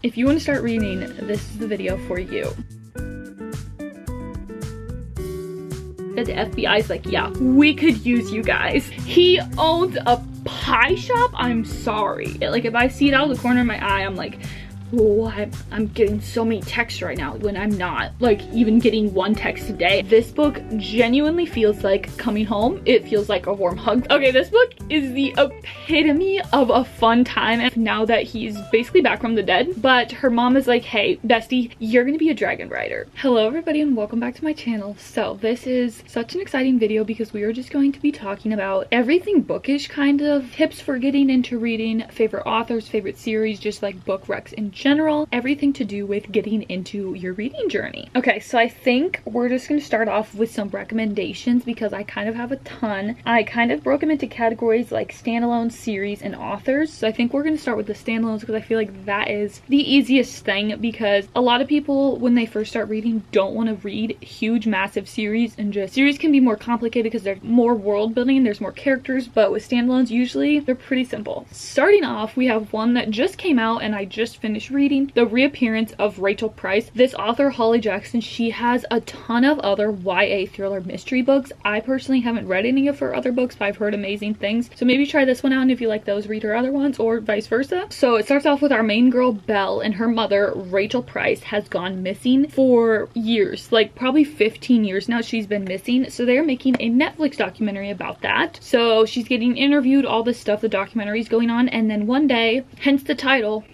If you want to start reading, this is the video for you. The FBI's like, yeah, we could use you guys. He owns a pie shop? I'm sorry. Like, if I see it out of the corner of my eye, I'm like, oh, I'm getting so many texts right now when I'm not like even getting one text a day. This book genuinely feels like coming home. It feels like a warm hug. Okay, this book is the epitome of a fun time now that he's basically back from the dead. But her mom is like, hey, bestie, you're gonna be a dragon rider. Hello everybody and welcome back to my channel. So this is such an exciting video because we are just going to be talking about everything bookish, kind of tips for getting into reading, favorite authors, favorite series, just like book recs in general, everything to do with getting into your reading journey. Okay, so I think we're just going to start off with some recommendations because I kind of have a ton. I kind of broke them into categories like standalone, series, and authors. So I think we're going to start with the standalones because I feel like that is the easiest thing, because a lot of people when they first start reading don't want to read huge massive series, and just series can be more complicated because there's more world building, there's more characters, but with standalones usually they're pretty simple. Starting off, we have one that just came out and I just finished reading, The Reappearance of Rachel Price. This author, Holly Jackson, she has a ton of other YA thriller mystery books. I personally haven't read any of her other books, but I've heard amazing things. So maybe try this one out, and if you like those, read her other ones, or vice versa. So it starts off with our main girl, Belle, and her mother, Rachel Price, has gone missing for years. Like probably 15 years now she's been missing. So they're making a Netflix documentary about that. So she's getting interviewed, all this stuff, the documentary's going on, and then one day, hence the title,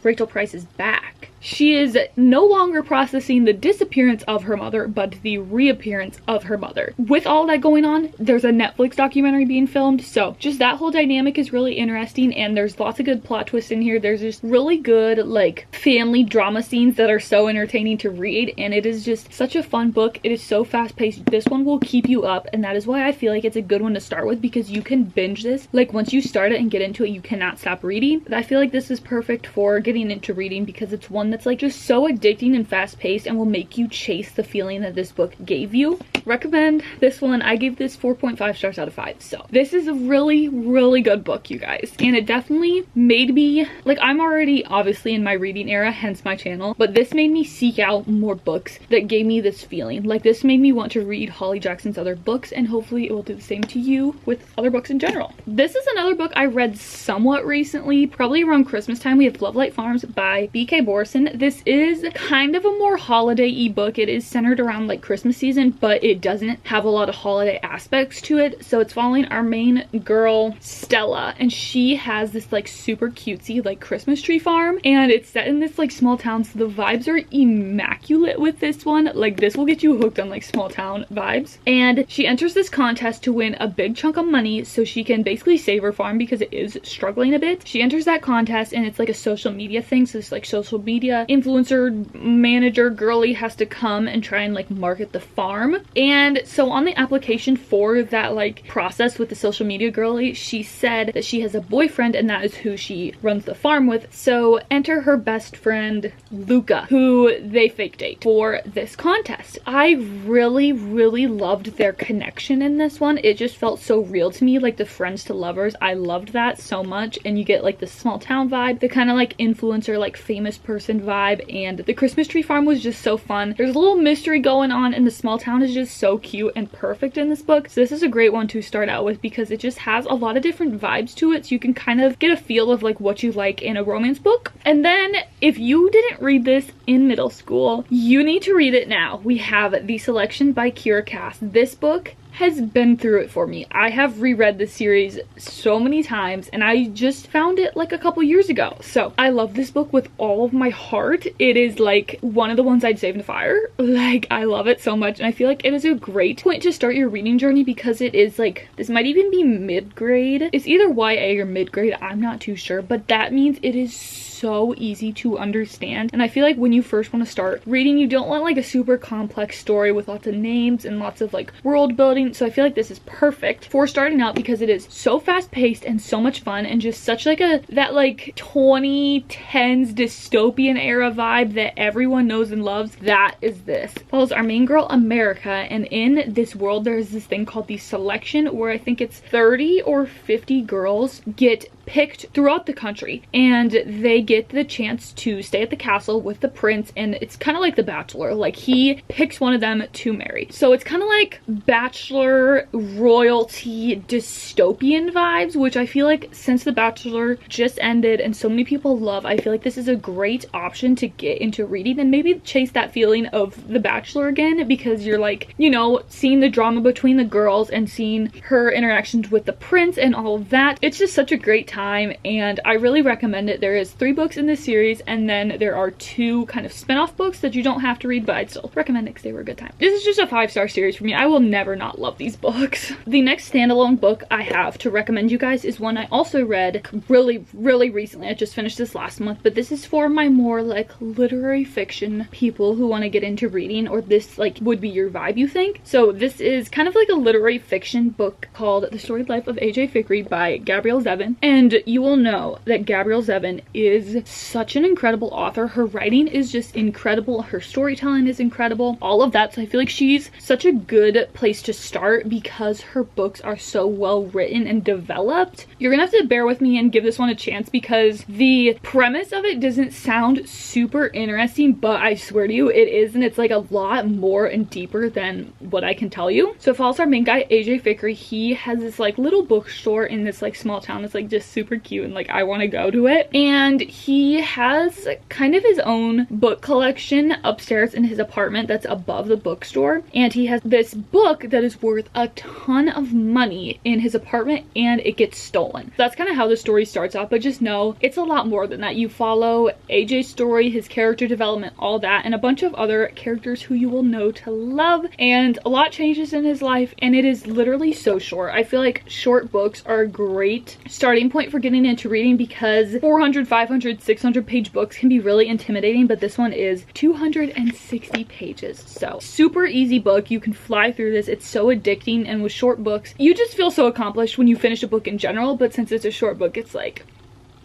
Rachel Price is back. She is no longer processing the disappearance of her mother, but the reappearance of her mother. With all that going on, there's a Netflix documentary being filmed, so just that whole dynamic is really interesting, and there's lots of good plot twists in here. There's just really good, like, family drama scenes that are so entertaining to read, and it is just such a fun book. It is so fast-paced. This one will keep you up, and that is why I feel like it's a good one to start with, because you can binge this. Like, once you start it and get into it, you cannot stop reading. I feel like this is perfect for getting into reading because it's one that's like just so addicting and fast-paced and will make you chase the feeling that this book gave you. Recommend this one. I gave this 4.5 stars out of 5. So this is a really good book, you guys, and it definitely made me, like, I'm already obviously in my reading era, hence my channel, but this made me seek out more books that gave me this feeling. Like, this made me want to read Holly Jackson's other books, and hopefully it will do the same to you with other books in general. This is another book I read somewhat recently, probably around Christmas time. We have Love Light Farms by B.K. Borson. This is kind of a more holiday-y book. It is centered around like Christmas season, but it doesn't have a lot of holiday aspects to it. So it's following our main girl, Stella, and she has this like super cutesy like Christmas tree farm, and it's set in this like small town, so the vibes are immaculate with this one. Like, this will get you hooked on like small town vibes. And she enters this contest to win a big chunk of money so she can basically save her farm because it is struggling a bit. She enters that contest and it's like a social media thing, so this like social media influencer manager girly has to come and try and like market the farm. And so on the application for that like process with the social media girly, she said that she has a boyfriend and that is who she runs the farm with. So enter her best friend Luca, who they fake date for this contest. I really loved their connection in this one. It just felt so real to me, like the friends to lovers. I loved that so much, and you get like the small town vibe, the kind of like influencer, like famous person vibe, and the Christmas tree farm was just so fun. There's a little mystery going on, and the small town is just so cute and perfect in this book. So this is a great one to start out with because it just has a lot of different vibes to it, so you can kind of get a feel of like what you like in a romance book. And then if you didn't read this in middle school, you need to read it now. We have The Selection by Kira Cass. This book has been through it for me. I have reread this series so many times, and I just found it like a couple years ago. So I love this book with all of my heart. It is like one of the ones I'd save in the fire. Like, I love it so much, and I feel like it is a great point to start your reading journey because it is like, this might even be mid-grade. It's either YA or mid-grade, I'm not too sure, but that means it is so easy to understand. And I feel like when you first want to start reading, you don't want like a super complex story with lots of names and lots of like world building. So I feel like this is perfect for starting out because it is so fast paced and so much fun and just such like that like 2010s dystopian era vibe that everyone knows and loves. That is this. Follows our main girl, America, and in this world there's this thing called the Selection where I think it's 30 or 50 girls get picked throughout the country, and they get the chance to stay at the castle with the prince, and it's kind of like The Bachelor. Like, he picks one of them to marry. So it's kind of like Bachelor royalty dystopian vibes, which I feel like since The Bachelor just ended and so many people love, I feel like this is a great option to get into reading and maybe chase that feeling of The Bachelor again, because you're like, you know, seeing the drama between the girls and seeing her interactions with the prince and all of that. It's just such a great time, and I really recommend it. There is 3 books in this series, and then there are 2 kind of spin-off books that you don't have to read, but I'd still recommend it because they were a good time. This is just a 5-star series for me. I will never not love these books. The next standalone book I have to recommend you guys is one I also read really recently. I just finished this last month, but this is for my more like literary fiction people who want to get into reading, or this like would be your vibe, you think. So this is kind of like a literary fiction book called The Storied Life of A.J. Fikry by Gabrielle Zevin, and you will know that Gabrielle Zevin is such an incredible author. Her writing is just incredible, her storytelling is incredible, all of that. So I feel like she's such a good place to start because her books are so well written and developed. You're gonna have to bear with me and give this one a chance because the premise of it doesn't sound super interesting, but I swear to you it is, and it's like a lot more and deeper than what I can tell you. So it follows our main guy, AJ Fikry. He has this like little bookstore in this like small town. It's like just super cute and like I want to go to it. And he has kind of his own book collection upstairs in his apartment that's above the bookstore. And he has this book that is worth a ton of money in his apartment, and it gets stolen. That's kind of how the story starts off, but just know it's a lot more than that. You follow AJ's story, his character development, all that, and a bunch of other characters who you will know to love, and a lot changes in his life, and it is literally so short. I feel like short books are a great starting point for getting into reading because 400, 500, 600 page books can be really intimidating, but this one is 260 pages. So super easy book. You can fly through this. It's so addicting, and with short books, you just feel so accomplished when you finish a book in general, but since it's a short book, it's like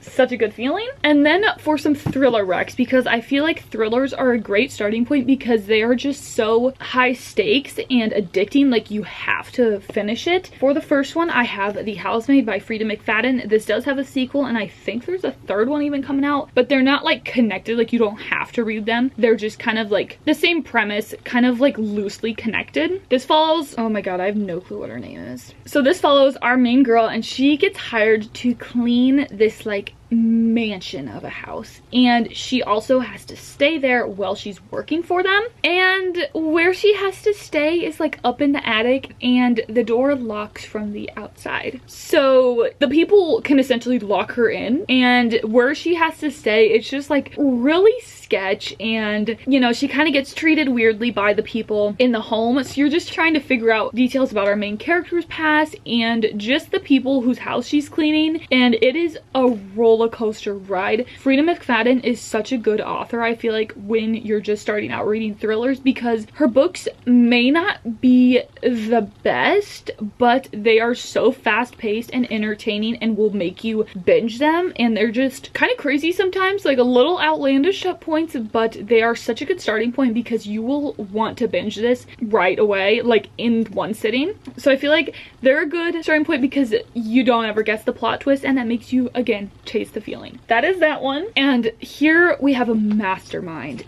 such a good feeling. And then for some thriller recs, because I feel like thrillers are a great starting point because they are just so high stakes and addicting, like you have to finish it. For the first one, I have The Housemaid by Frida McFadden. This does have a sequel, and I think there's a 3rd one even coming out, but they're not like connected. Like, you don't have to read them. They're just kind of like the same premise, kind of like loosely connected. This follows, oh my god, I have no clue what her name is. So this follows our main girl, and she gets hired to clean this like mansion of a house, and she also has to stay there while she's working for them. And where she has to stay is like up in the attic, and the door locks from the outside, so the people can essentially lock her in. And where she has to stay, it's just like really sketch, and you know, she kind of gets treated weirdly by the people in the home. So you're just trying to figure out details about our main character's past and just the people whose house she's cleaning, and it is a roller coaster ride. Frida McFadden is such a good author, I feel like, when you're just starting out reading thrillers, because her books may not be the best, but they are so fast-paced and entertaining and will make you binge them, and they're just kind of crazy sometimes, like a little outlandish at points, but they are such a good starting point because you will want to binge this right away, like in one sitting. So I feel like they're a good starting point because you don't ever guess the plot twist, and that makes you, again, chase the feeling. That is that one. And here we have a mastermind.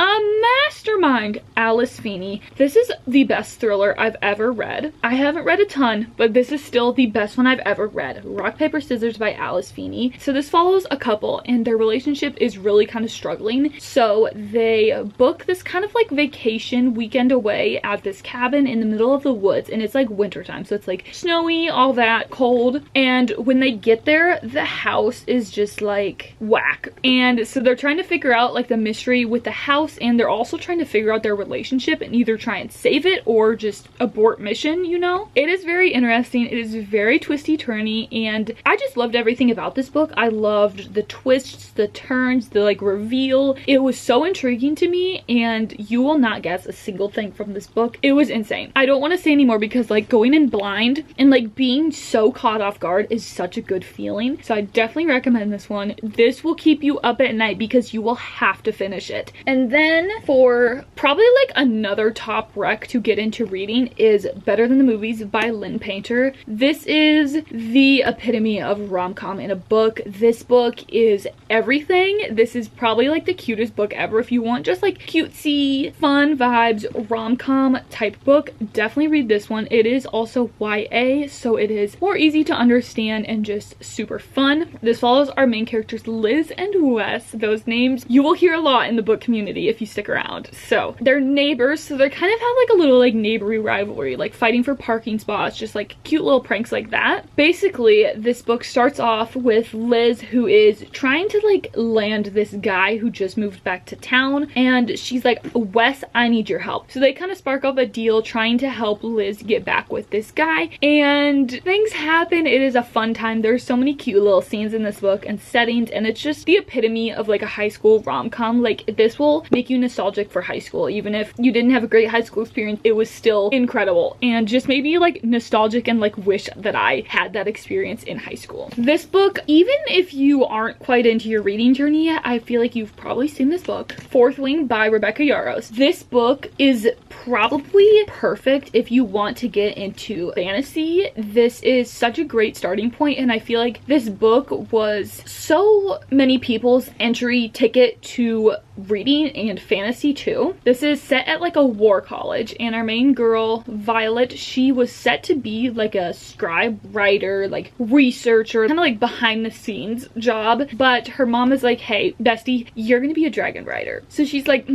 Alice Feeney. This is the best thriller I've ever read. I haven't read a ton, but this is still the best one I've ever read. Rock, Paper, Scissors by Alice Feeney. So this follows a couple, and their relationship is really kind of struggling. So they book this kind of like vacation weekend away at this cabin in the middle of the woods, and it's like wintertime, so it's like snowy, all that, cold. And when they get there, the house is just like whack. And so they're trying to figure out like the mystery with the house, and they're also trying to figure out their relationship and either try and save it or just abort mission, you know? It is very interesting. It is very twisty turny, and I just loved everything about this book. I loved the twists, the turns, the like reveal. It was so intriguing to me, and you will not guess a single thing from this book. It was insane. I don't want to say anymore because like going in blind and like being so caught off guard is such a good feeling. So I definitely recommend this one. one. This will keep you up at night because you will have to finish it. And then for probably like another top rec to get into reading is Better Than the Movies by Lynn Painter. This is the epitome of rom-com in a book. This book is everything. This is probably like the cutest book ever. If you want just like cutesy, fun vibes, rom-com type book, definitely read this one. It is also YA, so it is more easy to understand and just super fun. This follows our main characters Liz and Wes. Those names you will hear a lot in the book community if you stick around. So they're neighbors, so they kind of have like a little like neighborly rivalry, like fighting for parking spots, just like cute little pranks like that. Basically, this book starts off with Liz, who is trying to like land this guy who just moved back to town, and she's like, Wes, I need your help. So they kind of spark up a deal trying to help Liz get back with this guy, and things happen. It is a fun time. There's so many cute little scenes in this book and settings, and it's just the epitome of like a high school rom-com. Like, this will make you nostalgic for high school. Even if you didn't have a great high school experience, it was still incredible, and just made me like nostalgic and like wish that I had that experience in high school. This book, even if you aren't quite into your reading journey yet, I feel like you've probably seen this book, Fourth Wing by Rebecca Yarros. This book is probably perfect if you want to get into fantasy. This is such a great starting point, and I feel like this book was so many people's entry ticket to reading and fantasy too. This is set at like a war college, and our main girl Violet, she was set to be like a scribe writer, like researcher, kind of like behind the scenes job, but her mom is like, hey bestie, you're gonna be a dragon rider. So she's like,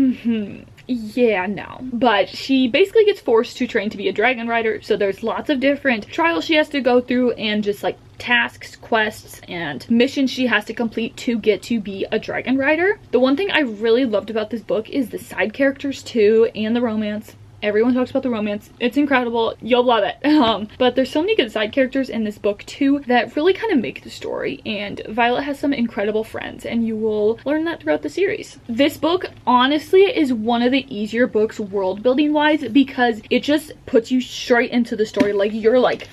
yeah, no. But she basically gets forced to train to be a dragon rider, so there's lots of different trials she has to go through, and just like tasks, quests, and missions she has to complete to get to be a dragon rider. The one thing I really loved about this book is the side characters too, and the romance. Everyone talks about the romance. It's incredible. You'll love it. But there's so many good side characters in this book too that really kind of make the story, and Violet has some incredible friends, and you will learn that throughout the series. This book honestly is one of the easier books world building wise, because it just puts you straight into the story. Like, you're like,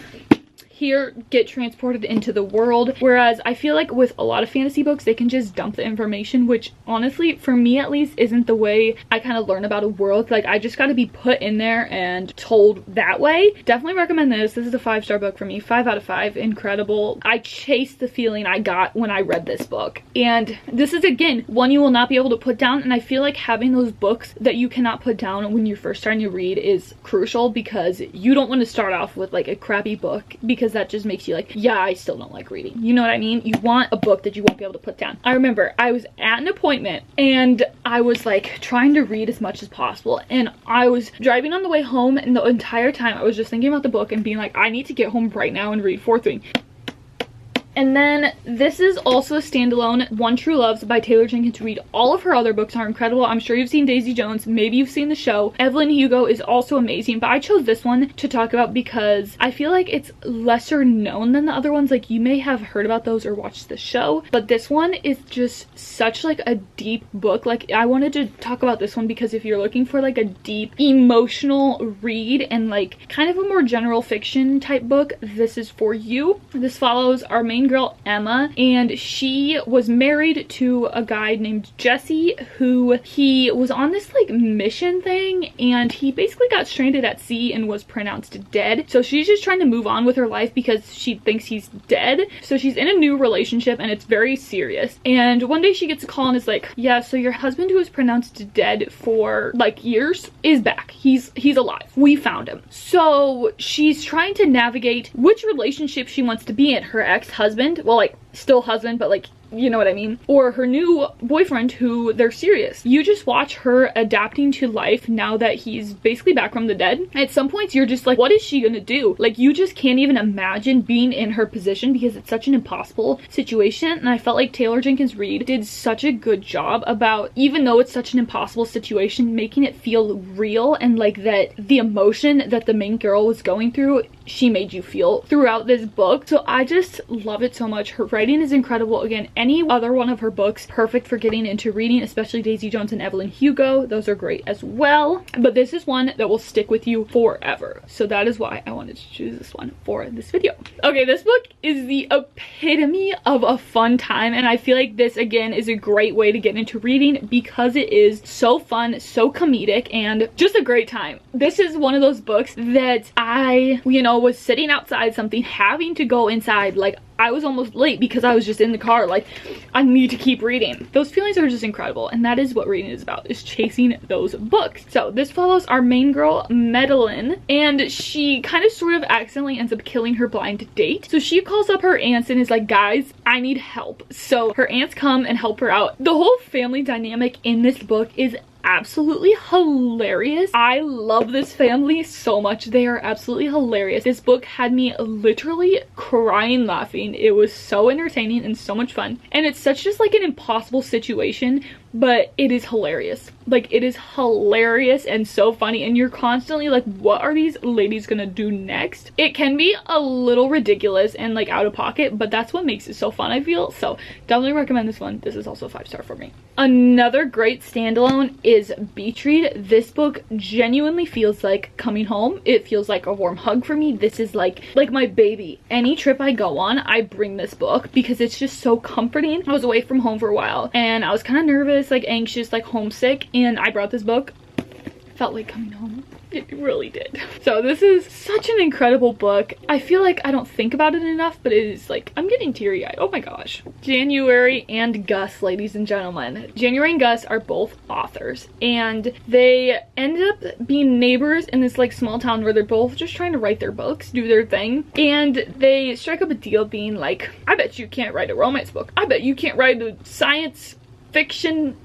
here, get transported into the world. Whereas I feel like with a lot of fantasy books, they can just dump the information, which honestly, for me at least, isn't the way I kind of learn about a world. Like, I just got to be put in there and told that way. Definitely recommend this. This is a 5-star book for me. 5 out of 5. Incredible. I chased the feeling I got when I read this book. And this is, again, one you will not be able to put down. And I feel like having those books that you cannot put down when you're first starting to read is crucial, because you don't want to start off with like a crappy book, because that just makes you like, yeah, I still don't like reading. You know what I mean? You want a book that you won't be able to put down. I remember I was at an appointment, and I was like trying to read as much as possible, and I was driving on the way home, and the entire time I was just thinking about the book and being like, I need to get home right now and read Fourth Wing. And then this is also a standalone, One True Loves by Taylor Jenkins Reid. All of her other books are incredible. I'm sure you've seen Daisy Jones. Maybe you've seen the show. Evelyn Hugo is also amazing, but I chose this one to talk about because I feel like it's lesser known than the other ones. Like, you may have heard about those or watched the show, but this one is just such like a deep book. Like, I wanted to talk about this one because if you're looking for like a deep emotional read and like kind of a more general fiction type book, this is for you. This follows our main girl Emma, and she was married to a guy named Jesse, who he was on this like mission thing, and he basically got stranded at sea and was pronounced dead. So she's just trying to move on with her life because she thinks he's dead. So she's in a new relationship, and it's very serious. And one day she gets a call and is like, yeah, so your husband, who was pronounced dead for like years, is back. He's alive. We found him. So she's trying to navigate which relationship she wants to be in. Her ex-husband, well, like still husband, but like, you know what I mean, or her new boyfriend who they're serious. You just watch her adapting to life now that he's basically back from the dead. At some points you're just like, what is she gonna do? Like, you just can't even imagine being in her position because it's such an impossible situation. And I felt like Taylor Jenkins Reid did such a good job about, even though it's such an impossible situation, making it feel real, and like that the emotion that the main girl was going through she made you feel throughout this book. So I just love it so much. Her writing is incredible. Again, any other one of her books, perfect for getting into reading, especially Daisy Jones and Evelyn Hugo. Those are great as well. But this is one that will stick with you forever. So that is why I wanted to choose this one for this video. Okay, this book is the epitome of a fun time. And I feel like this, again, is a great way to get into reading because it is so fun, so comedic, and just a great time. This is one of those books that I, was sitting outside something, having to go inside, like I was almost late because I was just in the car, like I need to keep reading. Those feelings are just incredible, and that is what reading is about, is chasing those books. So this follows our main girl, Madeline, and she kind of sort of accidentally ends up killing her blind date. So she calls up her aunts and is like, guys, I need help. So her aunts come and help her out. The whole family dynamic in this book is absolutely hilarious. I love this family so much. They are absolutely hilarious. This book had me literally crying laughing. It was so entertaining and so much fun. And it's such just like an impossible situation, but it is hilarious. Like, it is hilarious and so funny, and you're constantly like, what are these ladies gonna do next? It can be a little ridiculous and like out of pocket, but that's what makes it so fun, I feel. So definitely recommend this one. This is also a 5-star for me. Another great standalone is Beach Read. This book genuinely feels like coming home. It feels like a warm hug for me. This is like my baby. Any trip I go on, I bring this book because it's just so comforting. I was away from home for a while and I was kind of nervous, like anxious, like homesick, and I brought this book. Felt like coming home. It really did. So this is such an incredible book. I feel like I don't think about it enough, but it is like, I'm getting teary-eyed. Oh my gosh. January and Gus, ladies and gentlemen. January and Gus are both authors, and they end up being neighbors in this like small town where they're both just trying to write their books, do their thing, and they strike up a deal being like, I bet you can't write a romance book. I bet you can't write a science fiction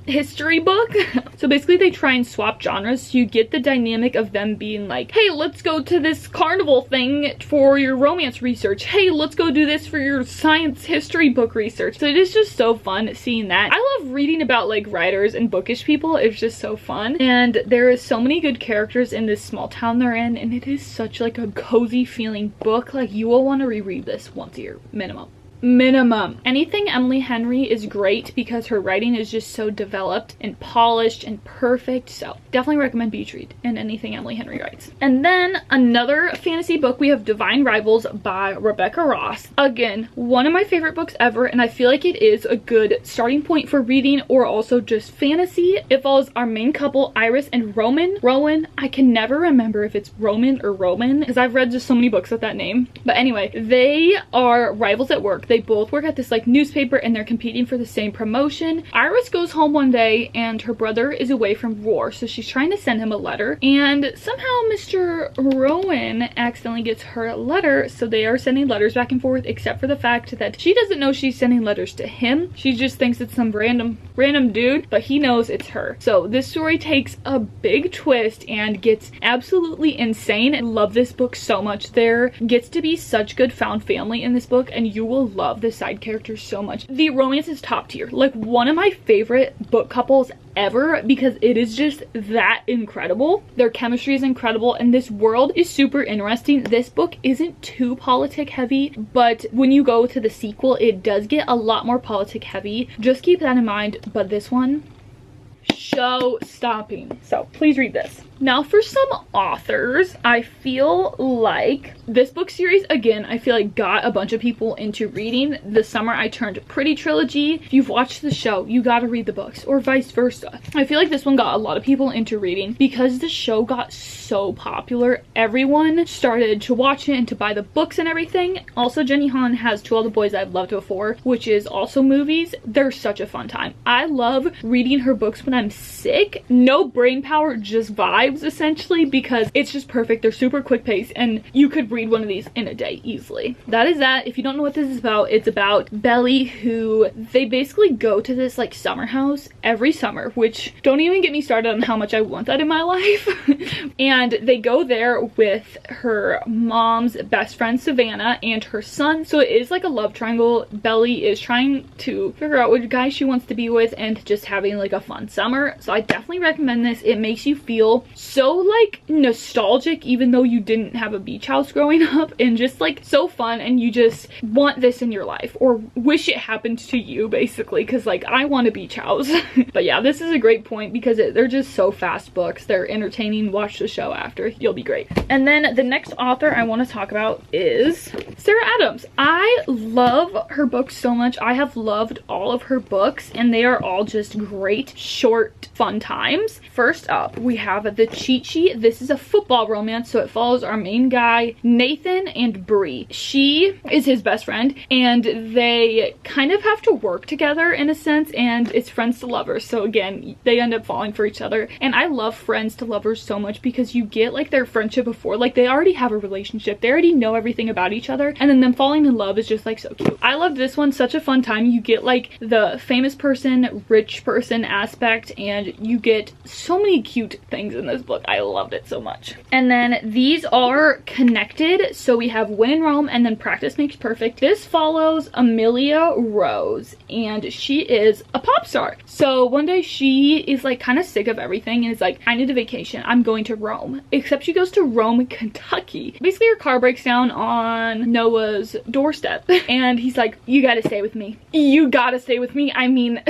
history book. So basically they try and swap genres, so you get the dynamic of them being like, hey, let's go to this carnival thing for your romance research. Hey, let's go do this for your science history book research. So it is just so fun seeing that. I love reading about like writers and bookish people. It's just so fun, and there is so many good characters in this small town they're in, and it is such like a cozy feeling book. Like, you will want to reread this once a year minimum. Anything Emily Henry is great because her writing is just so developed and polished and perfect. So definitely recommend Beach Read and anything Emily Henry writes. And then another fantasy book, we have Divine Rivals by Rebecca Ross. Again, one of my favorite books ever, and I feel like it is a good starting point for reading or also just fantasy. It follows our main couple, Iris and Rowan. I can never remember if it's Roman or Roman because I've read just so many books with that name. But anyway, they are rivals at work. They both work at this like newspaper and they're competing for the same promotion. Iris goes home one day and her brother is away from war, so she's trying to send him a letter, and somehow Mr. Rowan accidentally gets her letter, so they are sending letters back and forth, except for the fact that she doesn't know she's sending letters to him. She just thinks it's some random dude, but he knows it's her. So this story takes a big twist and gets absolutely insane. I love this book so much. There gets to be such good found family in this book, and you will love the side characters so much. The romance is top tier, like one of my favorite book couples ever, because it is just that incredible. Their chemistry is incredible and this world is super interesting. This book isn't too politic heavy, but when you go to the sequel, it does get a lot more politic heavy. Just keep that in mind. But this one, show stopping. So please read this. Now for some authors, I feel like this book series, again, I feel like got a bunch of people into reading. This summer I turned Pretty Trilogy. If you've watched the show, you gotta read the books, or vice versa. I feel like this one got a lot of people into reading because the show got so popular. Everyone started to watch it and to buy the books and everything. Also, Jenny Han has To All the Boys I've Loved Before, which is also movies. They're such a fun time. I love reading her books when I'm sick. No brain power, just vibes essentially, because it's just perfect. They're super quick paced and you could read one of these in a day easily. That is that. If you don't know what this is about, it's about Belly, who they basically go to this like summer house every summer, which don't even get me started on how much I want that in my life. And they go there with her mom's best friend Savannah and her son, so it is like a love triangle. Belly is trying to figure out which guy she wants to be with and just having like a fun summer. summer, so I definitely recommend this. It makes you feel so like nostalgic even though you didn't have a beach house growing up, and just like so fun, and you just want this in your life or wish it happened to you basically, because like I want a beach house. But yeah, this is a great point because they're just so fast books. They're entertaining. Watch the show after. You'll be great. And then the next author I want to talk about is Sarah Adams. I love her books so much. I have loved all of her books and they are all just great, short, fun times. First up, we have The Cheat Sheet. This is a football romance, so it follows our main guy, Nathan, and Bree. She is his best friend and they kind of have to work together in a sense, and it's friends to lovers. So again, they end up falling for each other. And I love friends to lovers so much because you get like their friendship before, like they already have a relationship, they already know everything about each other, and then them falling in love is just like so cute. I loved this one. Such a fun time. You get like the famous person, rich person aspect, and you get so many cute things in this book. I loved it so much. And then these are connected, so we have When in Rome and then Practice Makes Perfect. This follows Amelia Rose, and she is a pop star. So one day she is like kind of sick of everything and is like, I need a vacation, I'm going to Rome. Except she goes to Rome, Kentucky. Basically her car breaks down on Noah's doorstep and he's like, you gotta stay with me, you gotta stay with me. I mean,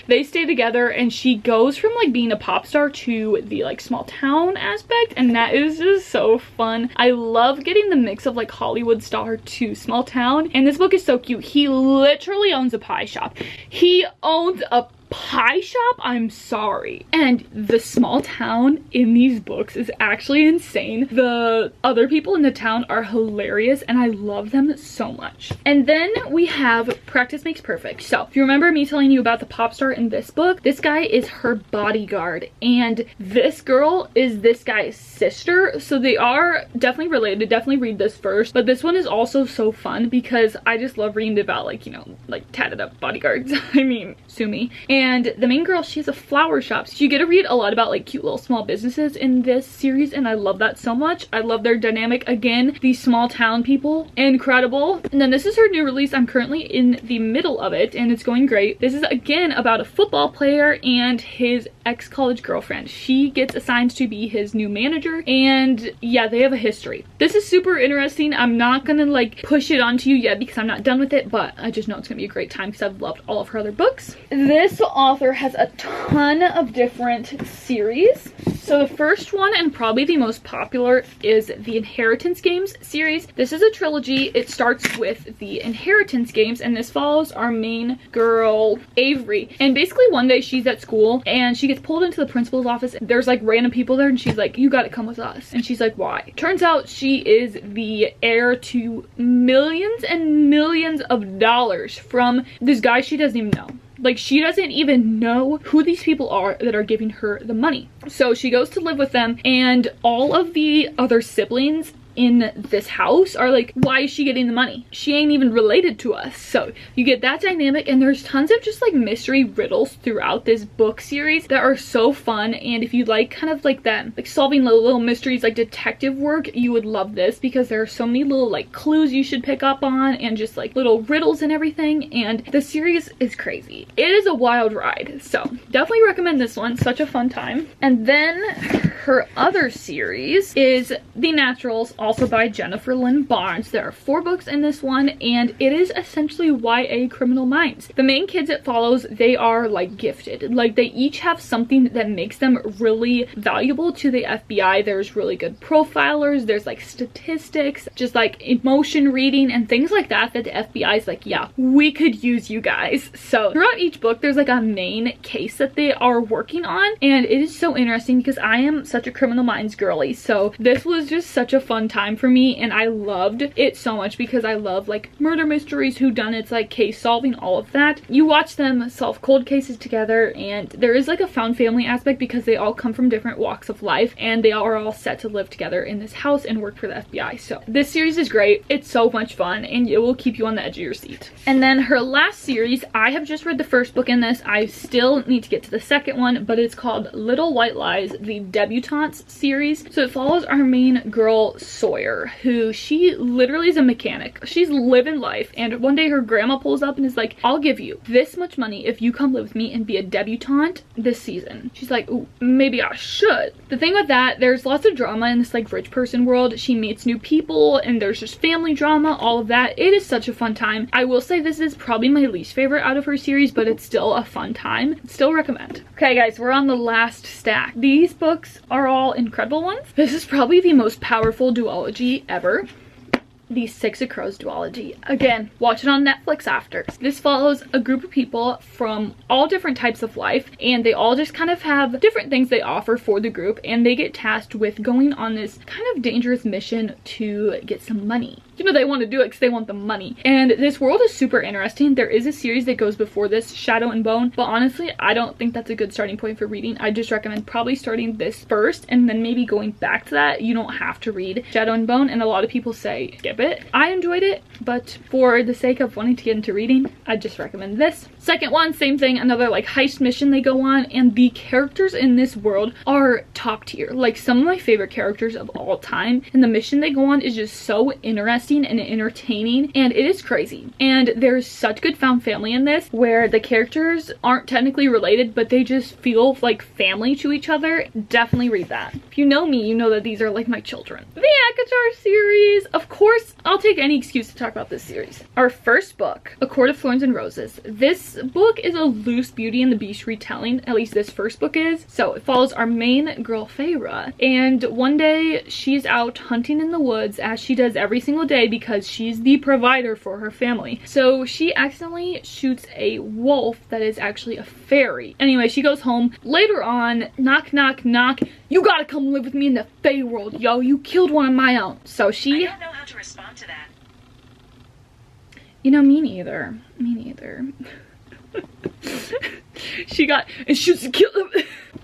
they stay together and she goes from like being a pop star to the like small town aspect, and that is just so fun. I love getting the mix of like Hollywood star to small town, and this book is so cute. He literally owns a pie shop. He owns a pie shop, I'm sorry. And the small town in these books is actually insane. The other people in the town are hilarious and I love them so much. And then we have Practice Makes Perfect. So if you remember me telling you about the pop star in this book, this guy is her bodyguard and this girl is this guy's sister, so they are definitely related. Definitely read this first, but this one is also so fun because I just love reading about like, you know, like tatted up bodyguards. I mean, sue me. And the main girl, she has a flower shop, so you get to read a lot about like cute little small businesses in this series, and I love that so much. I love their dynamic. Again, these small town people, incredible. And then this is her new release. I'm currently in the middle of it and it's going great. This is again about a football player and his ex-college girlfriend. She gets assigned to be his new manager, and yeah, they have a history. This is super interesting. I'm not gonna like push it onto you yet because I'm not done with it, but I just know it's gonna be a great time because I've loved all of her other books. This author has a ton of different series. So the first one, and probably the most popular, is the Inheritance Games series. This is a trilogy. It starts with the Inheritance Games, and this follows our main girl, Avery. And basically one day she's at school and she gets pulled into the principal's office. There's like random people there and she's like, you gotta come with us. And she's like, why? Turns out she is the heir to millions and millions of dollars from this guy she doesn't even know. Like, she doesn't even know who these people are that are giving her the money. So she goes to live with them, and all of the other siblings in this house are like, why is she getting the money? She ain't even related to us. So you get that dynamic, and there's tons of just like mystery riddles throughout this book series that are so fun. And if you like kind of like that, like solving little mysteries, like detective work, you would love this because there are so many little like clues you should pick up on and just like little riddles and everything. And the series is crazy. It is a wild ride. So definitely recommend this one. Such a fun time. And then her other series is The Naturals, also by Jennifer Lynn Barnes. There are 4 books in this one, and it is essentially YA Criminal Minds. The main kids it follows, they are like gifted. Like, they each have something that makes them really valuable to the FBI. There's really good profilers, there's like statistics, just like emotion reading and things like that the FBI is like, yeah, we could use you guys. So throughout each book there's like a main case that they are working on, and it is so interesting because I am such a Criminal Minds girly. So this was just such a fun time for me, and I loved it so much because I love like murder mysteries, whodunits, like case solving, all of that. You watch them solve cold cases together, and there is like a found family aspect because they all come from different walks of life and they are all set to live together in this house and work for the FBI. So this series is great. It's so much fun and it will keep you on the edge of your seat. And then her last series, I have just read the first book in this. I still need to get to the second one, but it's called Little White Lies, the debutante debutantes series. So it follows our main girl Sawyer, who she literally is a mechanic. She's living life, and one day her grandma pulls up and is like, I'll give you this much money if you come live with me and be a debutante this season. She's like, ooh, maybe I should. The thing with that, there's lots of drama in this like rich person world. She meets new people and there's just family drama, all of that. It is such a fun time. I will say this is probably my least favorite out of her series, but it's still a fun time. Still recommend. Okay guys, we're on the last stack. These books are all incredible ones. This is probably the most powerful duology ever. The Six of Crows duology. Again, watch it on Netflix after. This follows a group of people from all different types of life, and they all just kind of have different things they offer for the group, and they get tasked with going on this kind of dangerous mission to get some money. You know, they want to do it because they want the money. And this world is super interesting. There is a series that goes before this, Shadow and Bone, but honestly, I don't think that's a good starting point for reading. I just recommend probably starting this first and then maybe going back to that. You don't have to read Shadow and Bone, and a lot of people say skip it. I enjoyed it, but for the sake of wanting to get into reading, I just recommend this. Second one, same thing, another like heist mission they go on, and the characters in this world are top tier. Like some of my favorite characters of all time, and the mission they go on is just so interesting and entertaining, and it is crazy. And there's such good found family in this where the characters aren't technically related, but they just feel like family to each other. Definitely read that. If you know me, you know that these are like my children. The ACOTAR series, of course, I'll take any excuse to talk about this series. Our first book, A Court of Thorns and Roses. This book is a loose Beauty and the Beast retelling, at least this first book is. So it follows our main girl, Feyre, and one day she's out hunting in the woods, as she does every single day because she's the provider for her family. So she accidentally shoots a wolf that is actually a fairy. Anyway, she goes home. Later on, knock, knock, knock. You gotta come live with me in the Fey world, yo. You killed one of my own. So she... I don't know how to respond to that. You know, me neither. Me neither. She got... and shoots and kills him.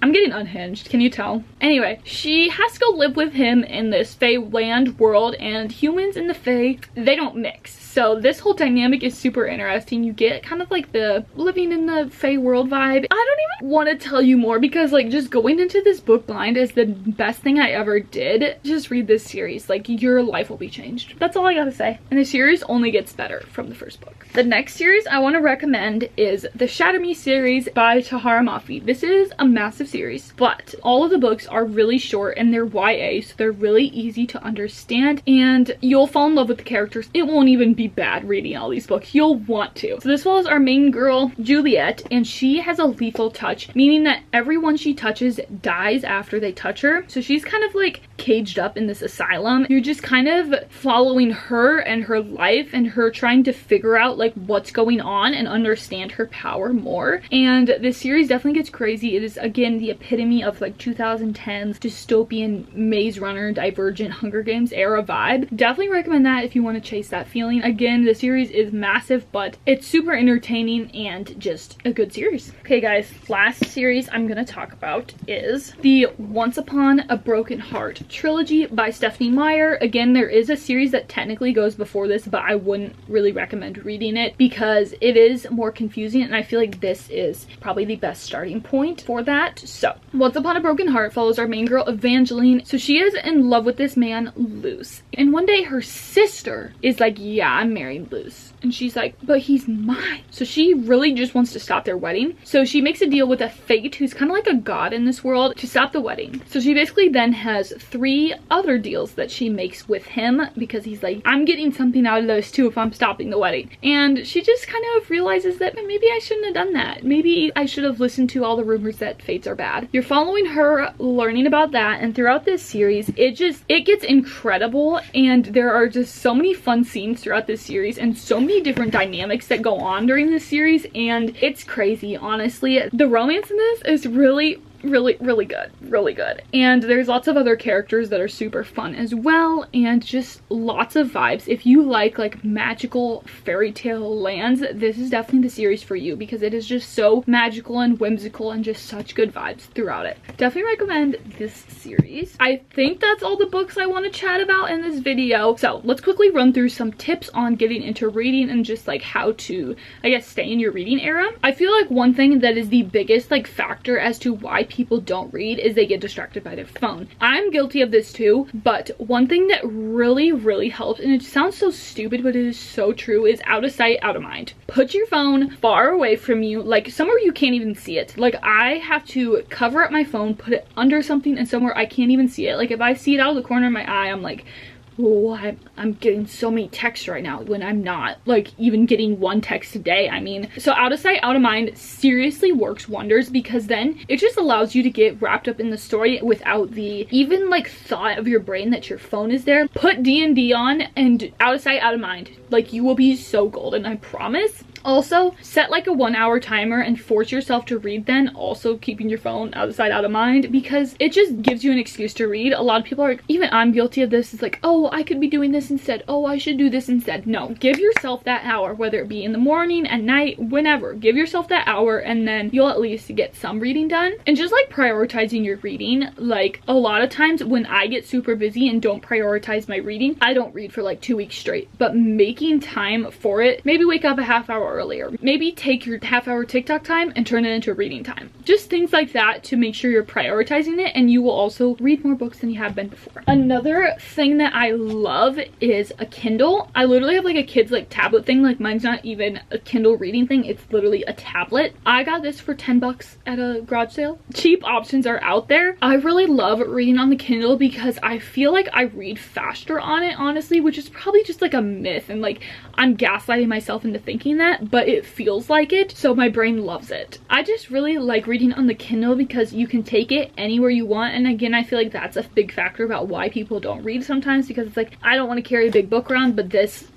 I'm getting unhinged, can you tell? Anyway, she has to go live with him in this Fey land world, and humans and the Fey, they don't mix. So this whole dynamic is super interesting. You get kind of like the living in the Fey world vibe. I don't even want to tell you more because like just going into this book blind is the best thing I ever did. Just read this series. Like your life will be changed. That's all I gotta say. And the series only gets better from the first book. The next series I want to recommend is the Shatter Me series by Tahara Mafi. This is a massive series, but all of the books are really short and they're YA, so they're really easy to understand and you'll fall in love with the characters. It won't even be bad reading all these books. You'll want to. So this was our main girl, Juliet, and she has a lethal touch, meaning that everyone she touches dies after they touch her. So she's kind of like caged up in this asylum. You're just kind of following her and her life and her trying to figure out like what's going on and understand her power more. And this series definitely gets crazy. It is again the epitome of like 2010s dystopian Maze Runner, Divergent, Hunger Games era vibe. Definitely recommend that if you want to chase that feeling. Again, the series is massive, but it's super entertaining and just a good series. Okay guys, last series I'm gonna talk about is the Once Upon a Broken Heart trilogy by Stephanie Meyer. Again, there is a series that technically goes before this, but I wouldn't really recommend reading it because it is more confusing, and I feel like this is probably the best starting point for that. So, Once Upon a Broken Heart follows our main girl, Evangeline. So she is in love with this man, Luce. And one day her sister is like, yeah, I'm marrying Luce. And she's like, but he's mine. So she really just wants to stop their wedding. So she makes a deal with a fate who's kind of like a god in this world to stop the wedding. So she basically then has 3 other deals that she makes with him because he's like, I'm getting something out of those too if I'm stopping the wedding. And she just kind of realizes that maybe I shouldn't have done that. Maybe I should have listened to all the rumors that fates are bad. You're following her, learning about that, and throughout this series, it gets incredible, and there are just so many fun scenes throughout this series and so many different dynamics that go on during this series, and it's crazy, honestly. The romance in this is really good, and there's lots of other characters that are super fun as well, and just lots of vibes. If you like magical fairy tale lands, this is definitely the series for you because it is just so magical and whimsical and just such good vibes throughout it. Definitely recommend this series. I think that's all the books I want to chat about in this video, so let's quickly run through some tips on getting into reading and just like how to, I guess, stay in your reading era. I feel like one thing that is the biggest like factor as to why people don't read is they get distracted by their phone. I'm guilty of this too, but one thing that really helps, and it sounds so stupid but it is so true, is out of sight, out of mind. Put your phone far away from you, like somewhere you can't even see it. Like I have to cover up my phone, put it under something and somewhere I can't even see it. Like if I see it out of the corner of my eye, I'm like, oh, I'm getting so many texts right now when I'm not like even getting one text a day. I mean, so out of sight, out of mind seriously works wonders, because then it just allows you to get wrapped up in the story without the even like thought of your brain that your phone is there. Put D&D on and out of sight, out of mind. Like you will be so golden, I promise. Also, set like a 1 hour timer and force yourself to read then, also keeping your phone out of sight, out of mind, because it just gives you an excuse to read. A lot of people are, even I'm guilty of this, it's like, oh, I could be doing this instead. Oh, I should do this instead. No, give yourself that hour, whether it be in the morning, at night, whenever. Give yourself that hour and then you'll at least get some reading done. And just like prioritizing your reading, like a lot of times when I get super busy and don't prioritize my reading, I don't read for like 2 weeks straight. But making time for it, maybe wake up a half hour earlier, maybe take your half-hour TikTok time and turn it into reading time. Just things like that to make sure you're prioritizing it, and you will also read more books than you have been before. Another thing that I love is a Kindle. I literally have like a kid's like tablet thing. Like mine's not even a Kindle reading thing, it's literally a tablet. I got this for 10 bucks at a garage sale. Cheap options are out there. I really love reading on the Kindle because I feel like I read faster on it, honestly, which is probably just like a myth, and like I'm gaslighting myself into thinking that, but it feels like it, so my brain loves it. I just really like reading on the Kindle because you can take it anywhere you want, and again, I feel like that's a big factor about why people don't read sometimes, because it's like, I don't want to carry a big book around, but this,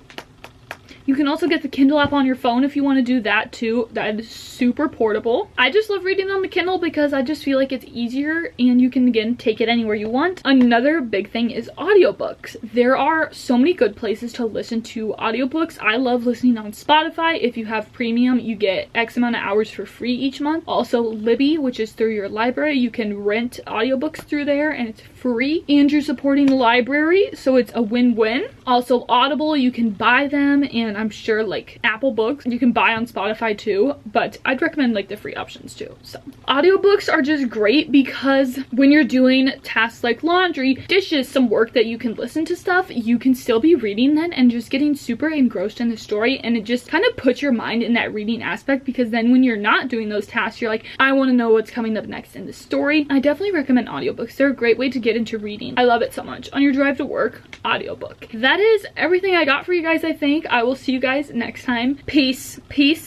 you can also get the Kindle app on your phone if you want to do that too. That is super portable. I just love reading on the Kindle because I just feel like it's easier and you can, again, take it anywhere you want. Another big thing is audiobooks. There are so many good places to listen to audiobooks. I love listening on Spotify. If you have premium, you get X amount of hours for free each month. Also Libby, which is through your library. You can rent audiobooks through there and it's free, and you're supporting the library, so it's a win-win. Also Audible, you can buy them, and I'm sure like Apple Books you can buy on Spotify too, but I'd recommend like the free options too. So audiobooks are just great because when you're doing tasks like laundry, dishes, some work that you can listen to stuff, you can still be reading then and just getting super engrossed in the story, and it just kind of puts your mind in that reading aspect, because then when you're not doing those tasks, you're like, I want to know what's coming up next in the story. I definitely recommend audiobooks. They're a great way to get into reading. I love it so much. On your drive to work, audiobook. That is everything I got for you guys, I think. I will see you guys next time. Peace,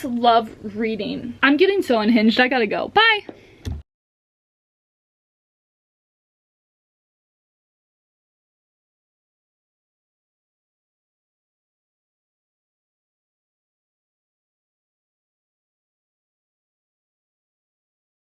love, reading. I'm getting so unhinged. I gotta go. Bye!